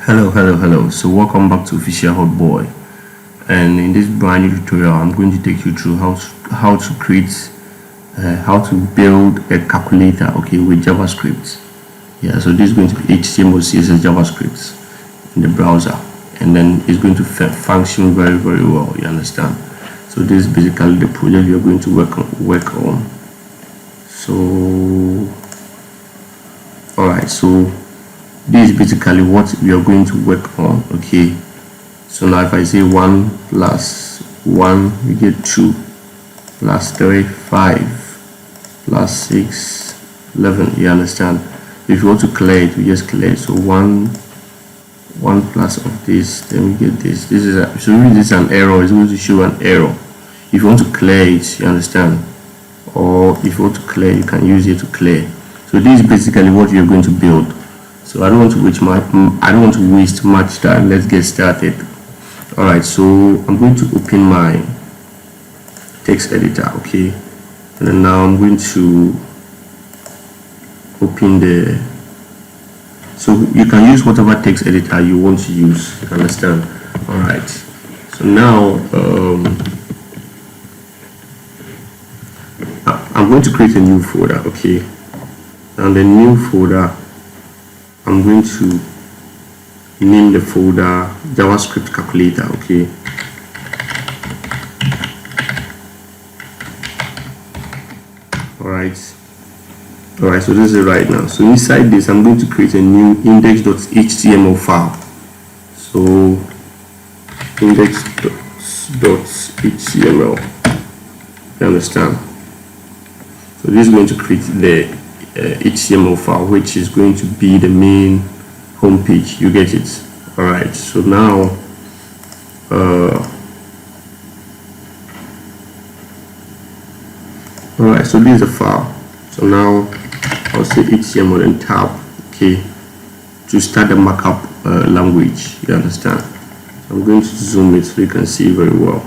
Hello. So welcome back to Official Hot Boy, and in this brand new tutorial I'm going to take you through how to create how to build a calculator, okay, with JavaScript. Yeah, so this is going to be HTML, CSS, JavaScript in the browser, and then it's going to function very well, you understand. So this is basically the project you're going to work on. So alright, so this is basically what we are going to work on, okay. So now if I say 1 plus 1, you get 2 plus 3, 5 plus 6, 11, you understand. If you want to clear it, we just clear it. So 1 plus of this, then we get this. This is this is an error. It's going to show an error. If you want to clear it, you understand, or if you want to clear, you can use it to clear. So this is basically what you're going to build. So I don't want to waste much time. Let's get started. All right, so I'm going to open my text editor, okay, and then now I'm going to open so you can use whatever text editor you want to use, you understand. All right, so now I'm going to create a new folder, okay, and the new folder, I'm going to name the folder JavaScript calculator, okay. Alright, so this is it right now. So inside this, I'm going to create a new index.html file. So index.html, you understand. So this is going to create the HTML file, which is going to be the main home page, you get it. All right, so now all right, so this is a file. So now I'll say HTML and tab, okay, to start the markup language, you understand. So I'm going to zoom it so you can see very well.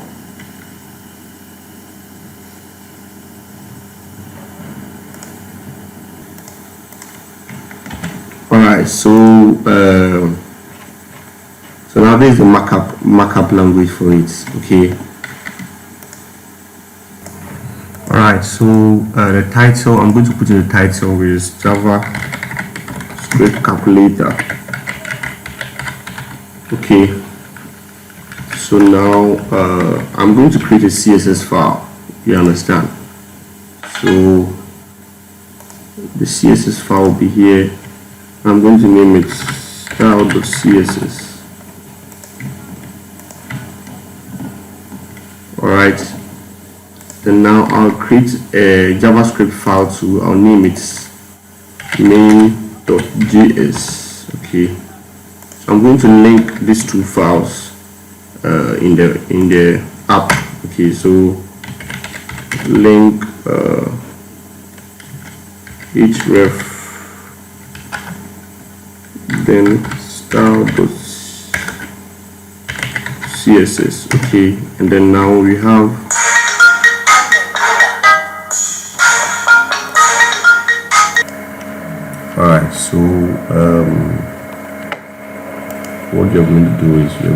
Alright, so now there's the markup language for it, okay. Alright, so the title, I'm going to put in the title is JavaScript calculator, okay. So now I'm going to create a CSS file, you understand. So the CSS file will be here. I'm going to name it style.css. Alright, then now I'll create a JavaScript file too. I'll name it main.js, okay. So I'm going to link these two files in the app, okay. So link href, then style.css, okay, and then now we have alright. So what you're going to do is we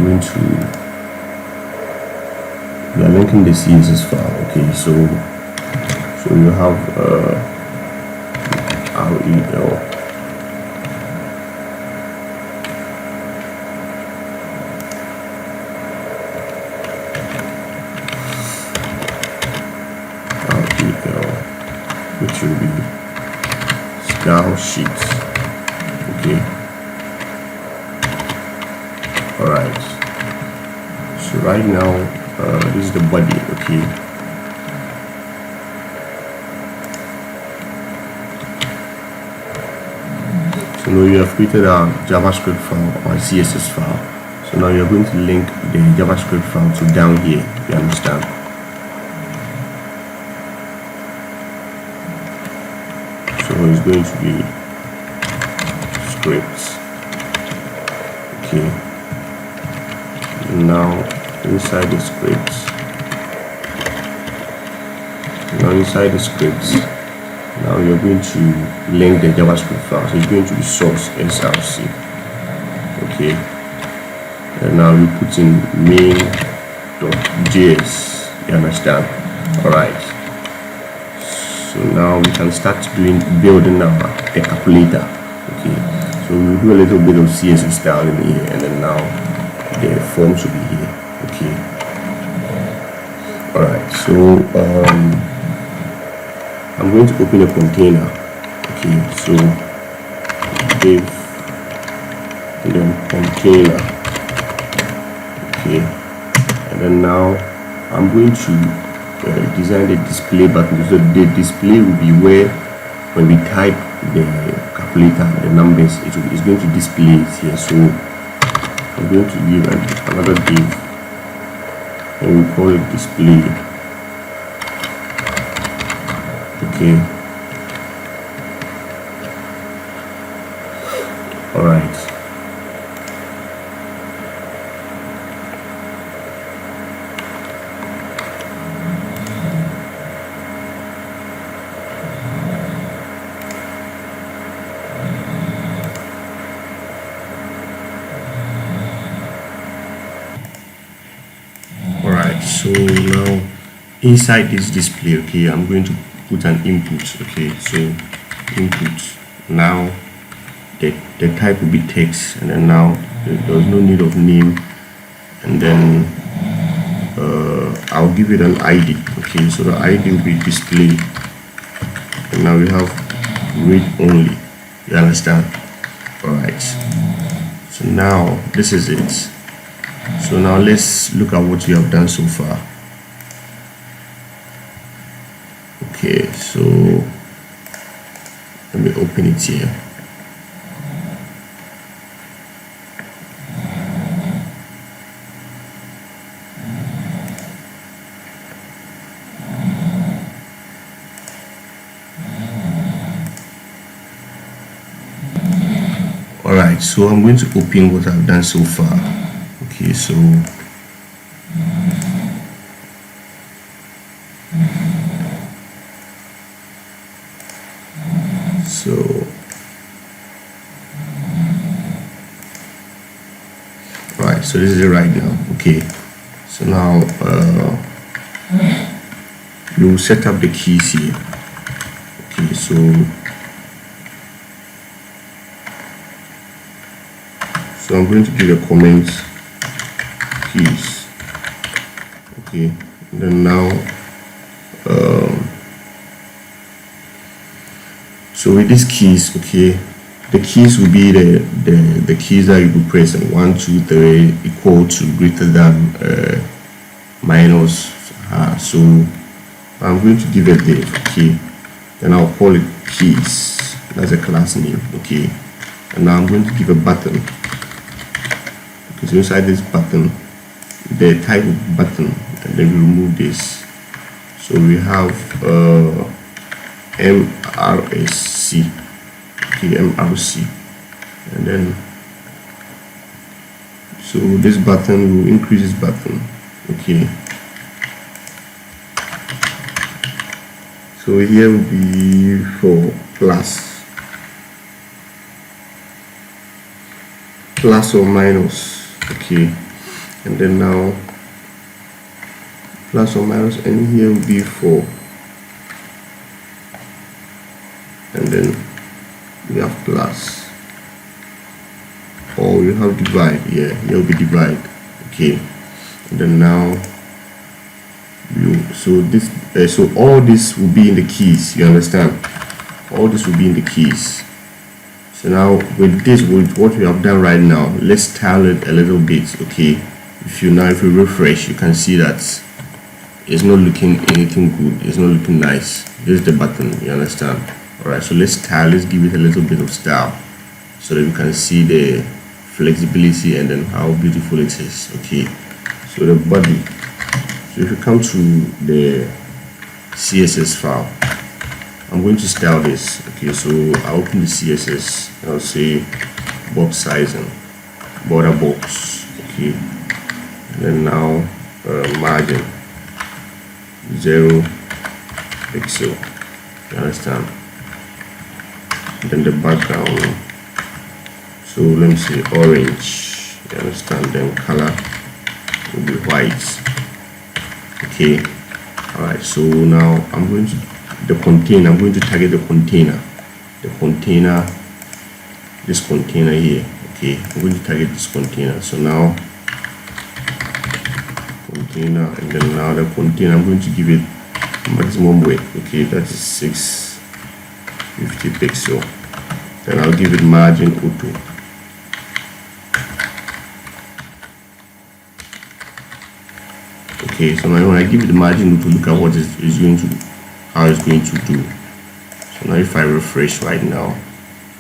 are linking the CSS file, okay. So you have rel which will be style sheet, okay. Alright, so right now this is the body, okay. So now you have created a JavaScript file or a CSS file. So now you're going to link the JavaScript file to down here, you understand. So it's going to be scripts, okay. And now inside the scripts, now you're going to link the JavaScript file. So it's going to be source src, okay, and now we put in main.js, you understand? All right, so now we can start building the calculator. Okay, so we'll do a little bit of CSS style in here, and then now the forms will be here. Okay, all right, so I'm going to open a container. Okay, so div and then container. Okay, and then now I'm going to design the display button. So the display will be where when we type the calculator, the numbers, it's going to display it here. So I'm going to give another div, and we call it display. Okay, all right. So now inside this display, okay, I'm going to put an input. Okay, so input, now the type will be text, and then now there's no need of name, and then I'll give it an ID. Okay, so the ID will be display, and now we have read only, you understand? All right, so now this is it. So now let's look at what we have done so far. Okay, so let me open it here. All right, so I'm going to open what I've done so far. Okay, so right, so this is it right now. Okay, so now you set up the keys here. Okay, so I'm going to give a comment keys. Okay, and then now so with these keys, okay, the keys will be the keys that you will press, 1 2 3 equal to, greater than, minus. So I'm going to give it there. Okay, then I'll call it keys, that's a class name. Okay, and now I'm going to give a button. Okay, so inside this button, the type of button, and then we remove this. So we have MRSC. Okay, MRC, and then so this button will increase this button. Okay, so here will be for plus or minus. Okay, and then now plus or minus, and here will be for, and then we have plus, or we have divide. Yeah, here will be divide. Okay, and then now so all this will be in the keys, you understand? All this will be in the keys. So now with what we have done right now, let's style it a little bit. Okay, if you refresh, you can see that it's not looking anything good, it's not looking nice. This is the button, you understand? Alright, so let's give it a little bit of style so that we can see the flexibility and then how beautiful it is. Okay, so the body, so if you come to the CSS file, I'm going to style this. Okay, so I'll open the CSS, I'll say box sizing, border box. Okay, and then now margin 0 pixel, you understand? Then the background, So let me say orange, you understand, then color will be white. Okay, all right, so now I'm going to the container, I'm going to target the container, this container here. Okay, I'm going to target this container. So now container, and then now the container, I'm going to give it maximum width. Okay, that is 650 pixel. Then I'll give it margin auto. Okay, so now when I give it the margin auto, look at what is going to, how it's going to do. So now if I refresh right now,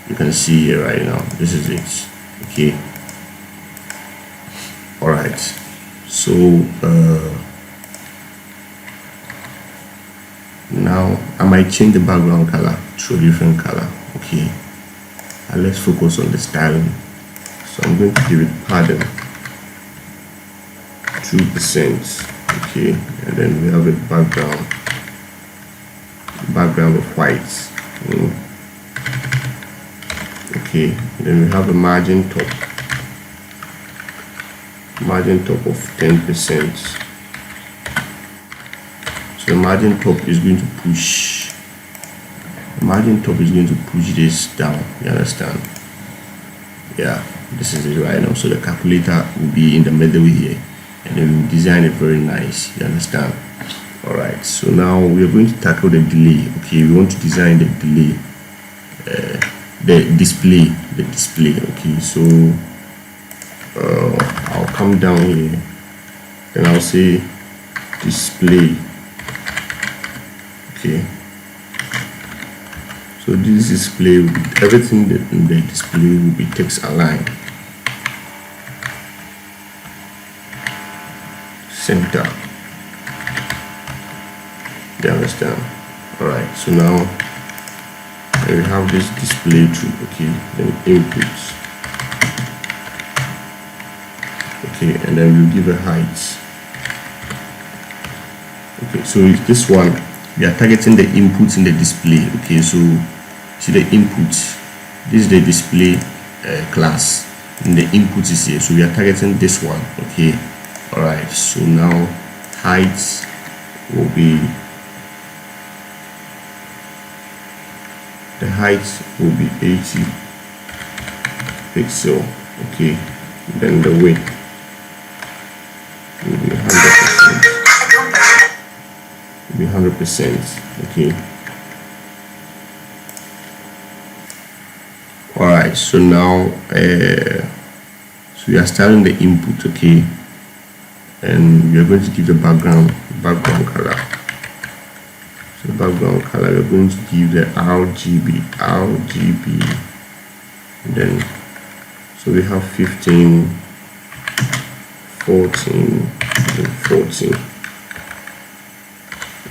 you can see here right now, this is it. Okay, all right, so now I might change the background color to a different color. Okay, and let's focus on the styling. So I'm going to give it padding 2%. Okay, and then we have a background of white. Okay, then we have a margin top of 10%. So the margin top is going to push this down, you understand? Yeah, this is it right now. So the calculator will be in the middle here, and then we'll design it very nice, you understand? All right, so now we are going to tackle the delay. Okay, we want to design the delay, the display. Okay, so I'll come down here, then I'll say display. Okay, so this display will be, everything that in the display will be text aligned, center. You understand? All right, so now we have this display too. Okay, then inputs. Okay, and then we'll give a height. Okay, so this one, we are targeting the inputs in the display. Okay, so see the inputs, this is the display class, and the input is here, so we are targeting this one. Okay, all right, so now height will be, the height will be 80 pixel. Okay, then the width will be 100%. Okay, all right, so now so we are starting the input. Okay, and we are going to give the background color. So the background color, we are going to give the RGB, and then so we have 15, 14, and 14.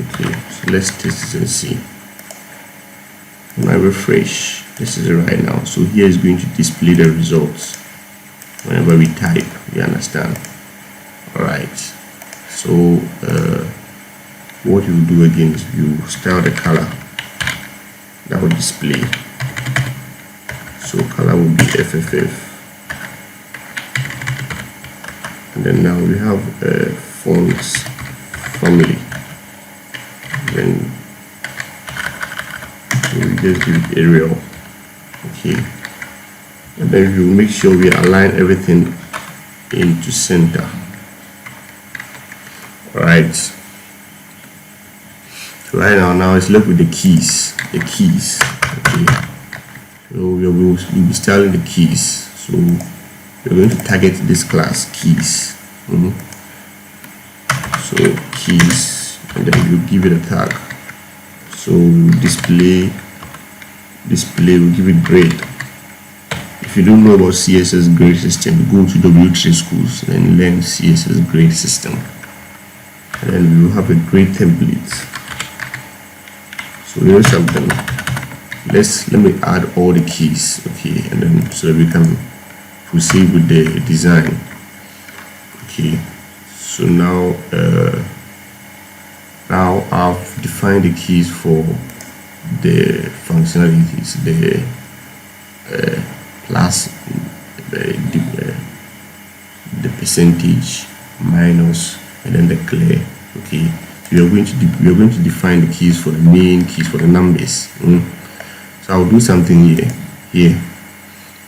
Okay, so let's test it and see. When I refresh, this is it right now. So here is going to display the results whenever we type, you understand? All right, so what you do again is you style the color that will display. So color will be FFF, and then now we have fonts family. Then we just give it Arial. Okay, and then we will make sure we align everything into center. All right, so right now it's left with the keys. Okay, so we'll be styling the keys. So we're going to target this class keys. So keys, and then you give it a tag. So display, we'll give it grade. If you don't know about CSS grade system, go to W3 schools and learn CSS grade system, and then we will have a grade template. So here's something, let me add all the keys. Okay, and then so that we can proceed with the design. Okay, so now I've defined the keys for the functionalities, the plus the percentage minus and then the clear. Okay, so we are going to define the keys for the main keys for the numbers. So I'll do something here.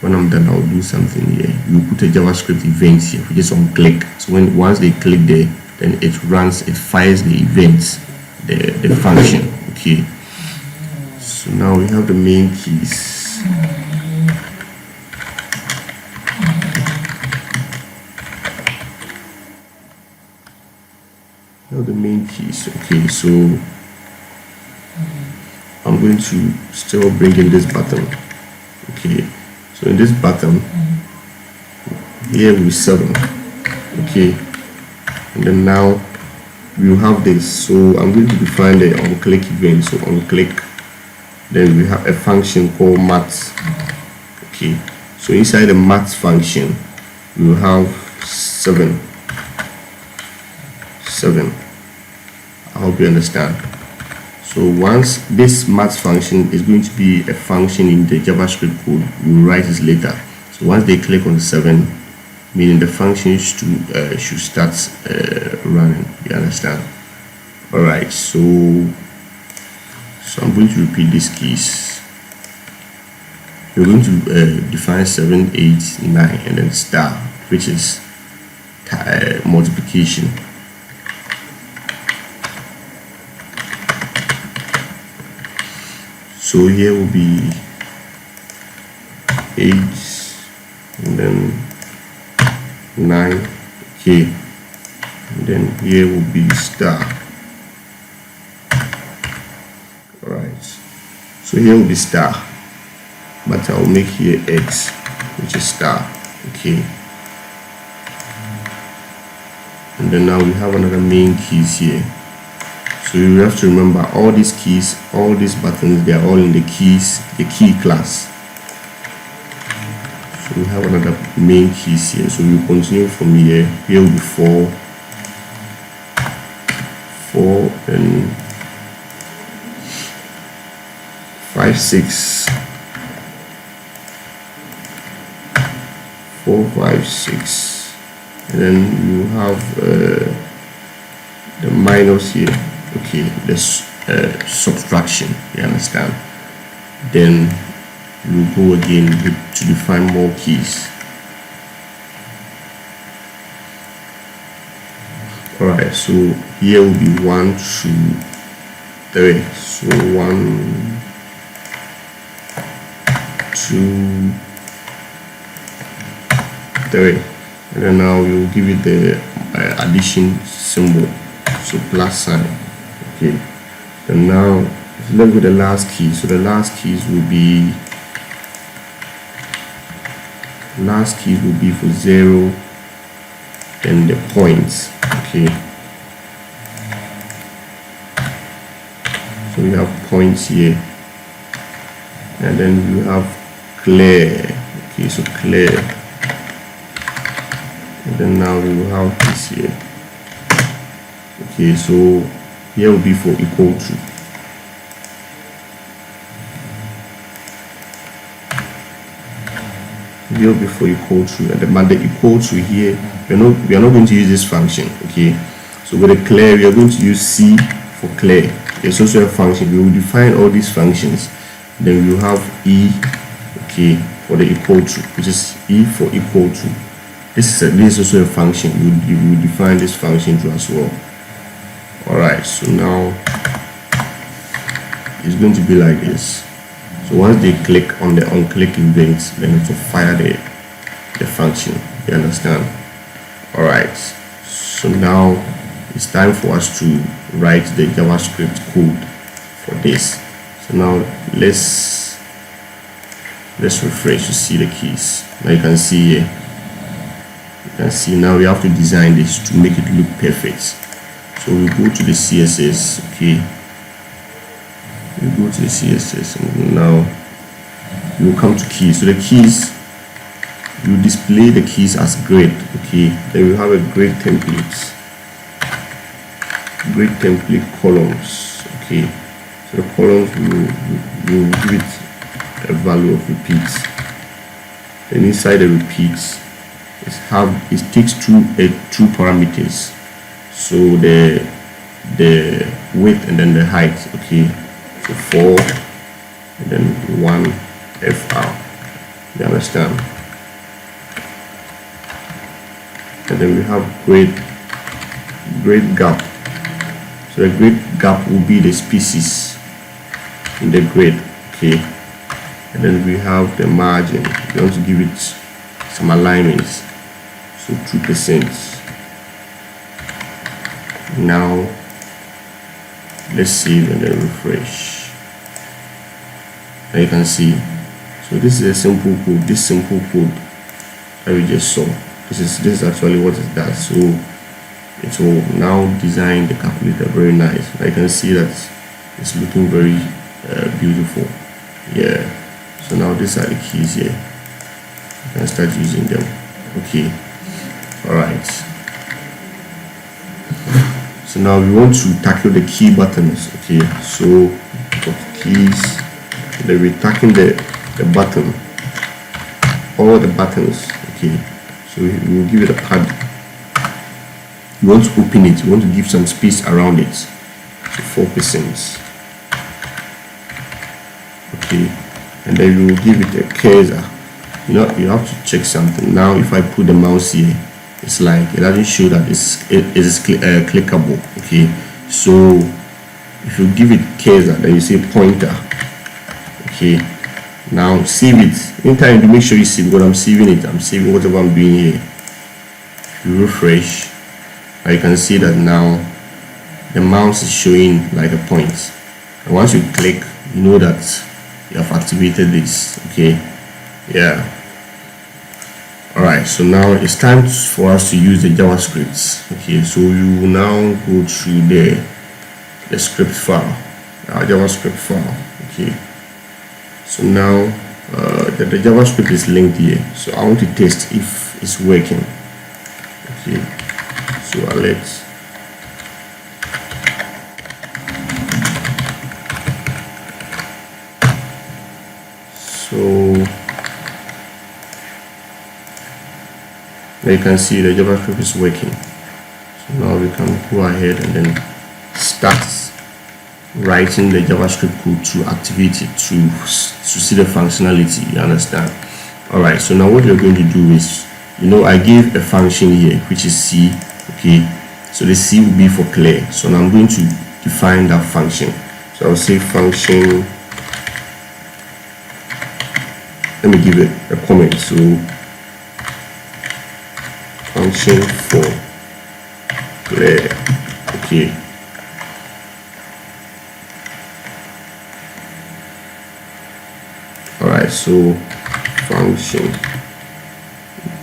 When I'm done, I'll do something here. You put a JavaScript event here, which is on click. So once they click there, then it fires the events, the function. Okay, so now we have the main keys. Now the main keys. Okay, so I'm going to still bring in this button. Okay, so in this button here we 7. Okay, and then now we have this. So I'm going to define the on click event. So on click, then we have a function called math. Okay, so inside the math function we will have 7. I hope you understand. So once this math function is going to be a function in the JavaScript code, we will write this later. So once they click on 7, meaning the function should start running. You understand? All right. So I'm going to repeat these keys. We're going to define 7, 8, 9, and then star, which is multiplication. So here will be 8 and then 9. Okay, and then here will be star. Alright, so here will be star, but I'll make here X, which is star. Okay, and then now we have another main keys here. So you have to remember all these keys, all these buttons, they are all in the key class. So we have another main keys here. So we continue from here. Here will be 4, and 5, 6, 4, 5, 6, and then you have the minus here. Okay, this subtraction, you understand? Then we'll go again to define more keys. Alright, so here will be 1, 2, 3. So 1, 2, 3, and then now we will give it the addition symbol, so plus sign. Okay, and now let's look at the last key. So the last keys will be for 0 and the points. Okay, so we have points here, and then we have clear. Okay, so clear, and then now we will have this here. Okay, so here will be for equal to. Here will be for equal to, and the equal to here, we are not going to use this function. Okay, so with the clear, we are going to use C for clear. It's also a function. We will define all these functions. Then we will have E, okay, for the equal to, which is E for equal to. This is also a function. We will define this function too as well. Alright, so now it's going to be like this. So once they click on the on-click events, then it will fire the function. You understand? Alright, so now it's time for us to write the JavaScript code for this. So now let's refresh to see the keys. Now you can see here. You can see now we have to design this to make it look perfect. So we go to the CSS. Okay, we go to the CSS, and now you will come to keys. So the keys, you display the keys as grid. Okay, then we have a grid template, columns. Okay, so the columns will give it a value of repeats. and inside the repeats it takes two parameters, so the width and then the height. Okay, so 4 and then 1 fr, you understand? And then we have grade gap. So the grade gap will be the species in the grade. Okay, and then we have the margin. We want to give it some alignments, so 2%. Now let's save and then refresh. Now you can see, so this is a simple code. This simple code that we just saw, this is actually what it does. So it will now design the calculator very nice. I can see that it's looking very beautiful. Yeah, so now these are the keys here. You can start using them. Okay, all right. So now we want to tackle the key buttons. Okay, so got keys, then we're tackling the button, all the buttons. Okay, so we will give it a pad. You want to open it, you want to give some space around it, so 4%. Okay, and then you will give it a cursor. You know, you have to check something. Now if I put the mouse here, it's like it doesn't show that it is clickable. Okay, so if you give it cursor, then you say pointer. Okay, now save it. Anytime you make sure you save, because I'm saving it, I'm saving whatever I'm doing here. You refresh, and you can see that now the mouse is showing like a point, and once you click, you know that you have activated this. Okay, yeah. Alright, so now it's time for us to use the JavaScript. Okay, so you will now go through the script file, our JavaScript file. Okay, so now the JavaScript is linked here, so I want to test if it's working. Okay, so Alex, so now you can see the JavaScript is working. So now we can go ahead and then start writing the JavaScript code to activate it, to see the functionality. You understand? Alright, so now what you're going to do is, you know, I gave a function here which is C. Okay, so the C will be for clear. So now I'm going to define that function. So I'll say function, let me give it a comment. So function for clear. Okay, all right, so function,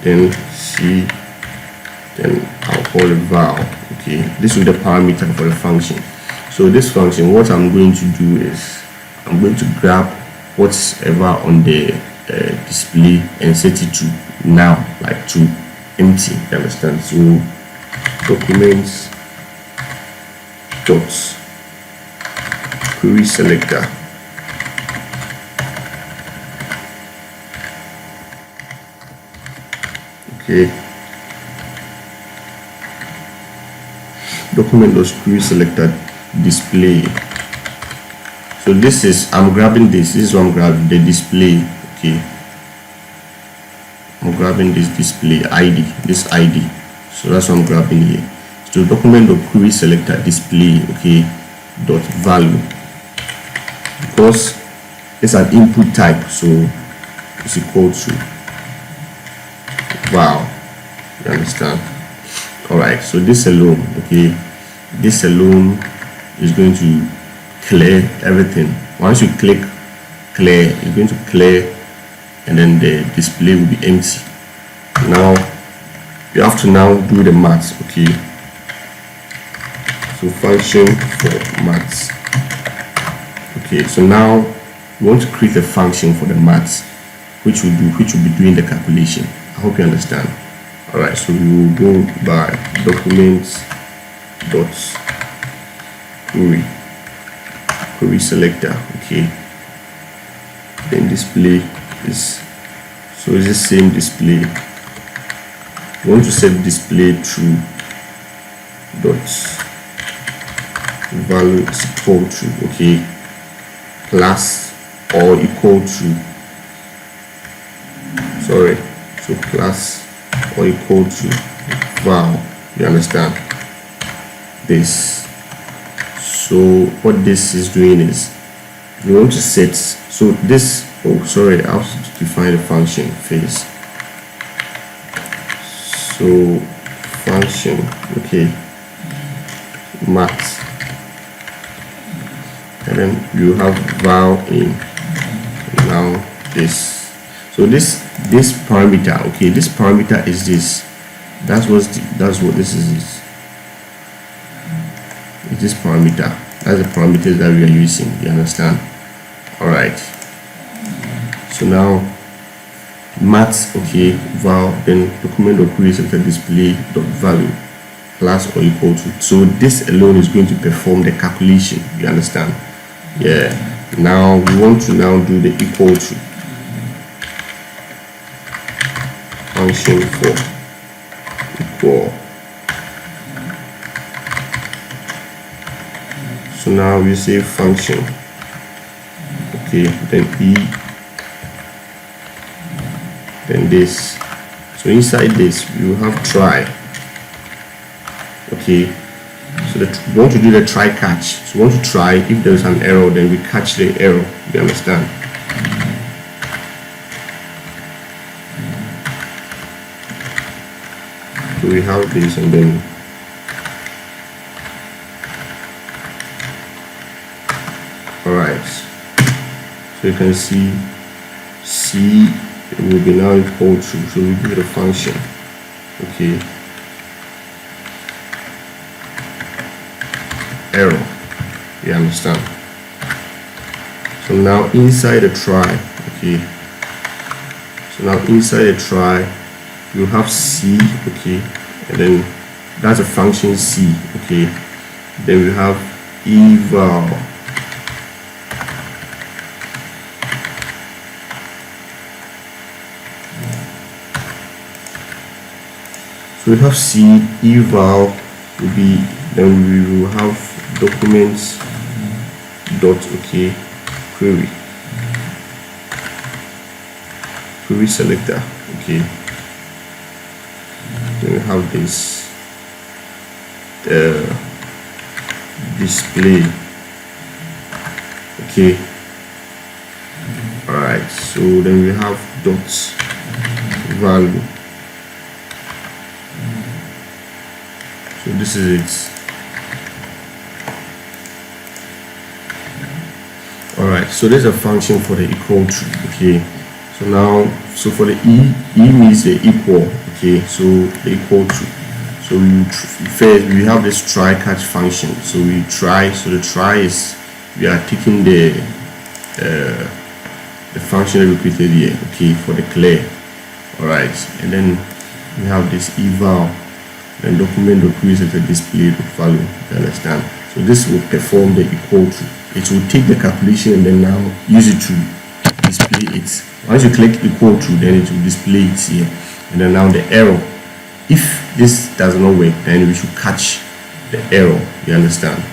then C, then I'll call it val. Okay, this is the parameter for the function. So this function, what I'm going to do is I'm going to grab whatever on the display and set it to now, like to empty. You understand? So documents dot query selector. Okay, document dot query selector display. So this is, I'm grabbing this is what I'm grabbing, the display. Okay, I'm grabbing this display ID, this ID. So that's what I'm grabbing here. So document dot query selector display. Okay, dot value, because it's an input type, so it's equal to val. You understand? All right, so this alone, okay, this alone is going to clear everything. Once you click clear, it's going to clear, and then the display will be empty. Now you have to now do the maths. Okay, so function for maths. Okay, so now we want to create a function for the maths which will be doing the calculation. I hope you understand. All right, so we will go by documents dot query selector. Okay, then display is So it's the same display. You want to set display true dot value is equal to, okay, plus or equal to, sorry, so plus or equal to val. You understand this? So what this is doing is you want to set, so this, oh sorry, I have to define the function first. So function, okay, math, and then you have val in. Now this, so this parameter, okay, this parameter is this, that's what this is. It's this parameter, that's the parameters that we are using, you understand? All right, so now math, okay, val, then document or query selector display dot value plus or equal to. So this alone is going to perform the calculation, you understand? Yeah. Now we want to now do the equal to function for equal. So now we say function, okay, then e, then this. So inside this we will have try, okay. So that we want to do the try catch. So we want to try, if there is an error, then we catch the error, you understand? So we have this, and then alright, so you can see C will be now equal to, so we do the function, okay, error, you understand? So now inside the try, okay, so now inside the try you have C, okay, and then that's a function C, okay, then we have eval, so we have C, eval will be, then we will have documents dot, okay, query selector, okay, then we have this display, okay, all right, so then we have dot value, so this is it. Alright, so there's a function for the equal to, okay, so now, so for the e means the equal, okay, so the equal to, so we first we have this try catch function, so we try, so the try is, we are taking the function that we created here, okay, for the clear, alright, and then we have this eval, then document or query selector display the value, you understand? So this will perform the equal to. It will take the calculation and then now use it to display it. Once you click equal to, then it will display it here. And then now the error. If this does not work, then we should catch the error. You understand?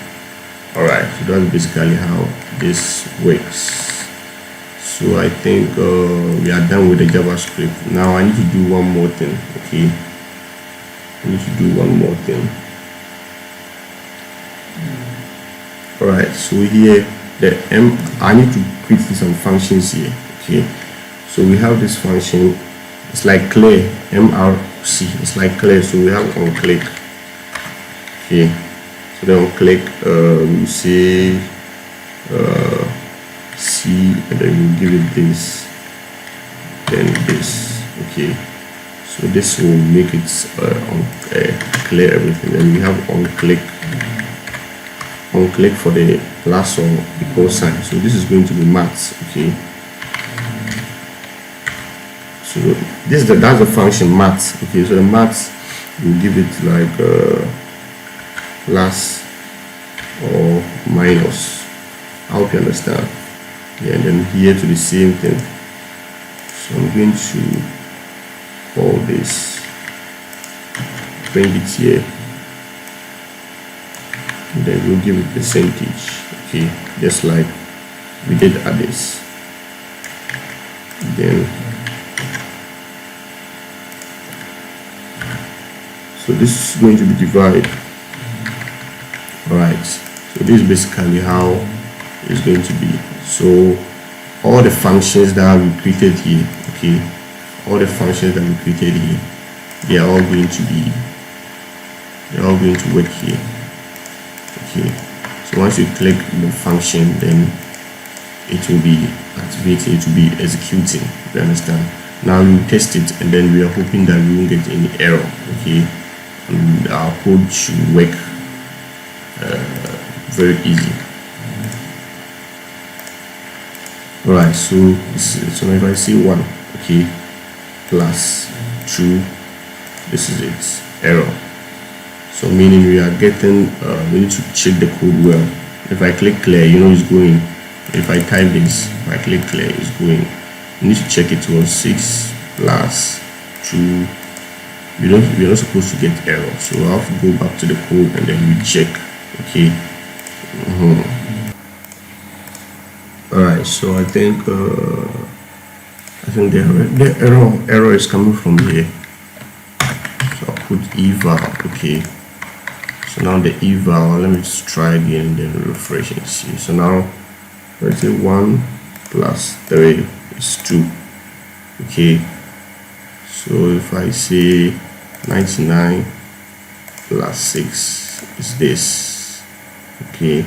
Alright, so that's basically how this works. So I think we are done with the JavaScript. Now I need to do one more thing. Okay, I need to do one more thing. Alright, so here the I need to create some functions here. Okay, so we have this function, it's like clear, mrc, it's like clear, so we have on click. Okay, so then on click we say C, and then you give it this, then this. Okay, so this will make it clear everything. Then we have on click for the last or equal sign, so this is going to be maths. Okay, so this is that's the function maths. Okay, so the maths, you give it like plus or minus. I hope you understand. Yeah, and then here to the same thing. So I'm going to call this, bring it here, and then we'll give it percentage. Okay, just like we did at this. Then so this is going to be divided. Alright, so this is basically how it's going to be. So all the functions that we created here, okay, all the functions that we created here, they are all going to work here. Okay, so once you click the function, then it will be activating, it will be executing. You understand? Now we will test it, and then we are hoping that we won't get any error. Okay, and our code should work very easy. Alright, so if I say 1, okay, plus 2, this is it, error. So meaning we are getting, we need to check the code well. If I click clear, you know it's going. If I type this, if I click clear, it's going. You need to check it was 6 plus 2. We're not supposed to get error, so I have to go back to the code and then we check. Okay. Alright, so I think the error is coming from here. So I'll put eval. Okay, so now the eval, let me just try again and then refresh and see. So now let's say 1 plus 3 is 2. Okay, so if I say 99 plus 6 is this. Okay,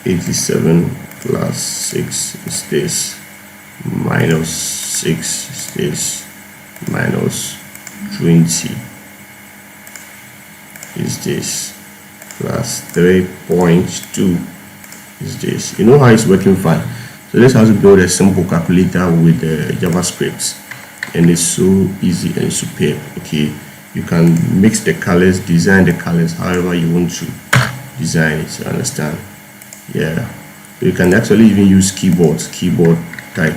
87 plus 6 is this, minus 6 is this, minus 20 is this, plus 3.2 is this. You know how it's working fine. So this has to build a simple calculator with JavaScript, and it's so easy and superb. Okay, you can mix the colors, design the colors however you want to design it. You understand? Yeah, you can actually even use keyboard type,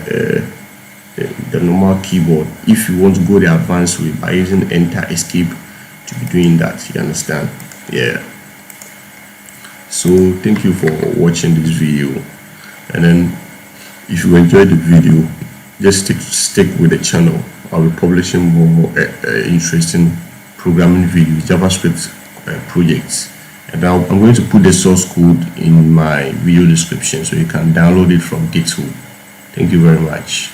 the normal keyboard, if you want to go the advanced way by using enter, escape to be doing that. You understand? Yeah. So thank you for watching this video, and then if you enjoyed the video, just stick with the channel. I'll be publishing more interesting programming videos, JavaScript projects. And now I'm going to put the source code in my video description so you can download it from GitHub. Thank you very much.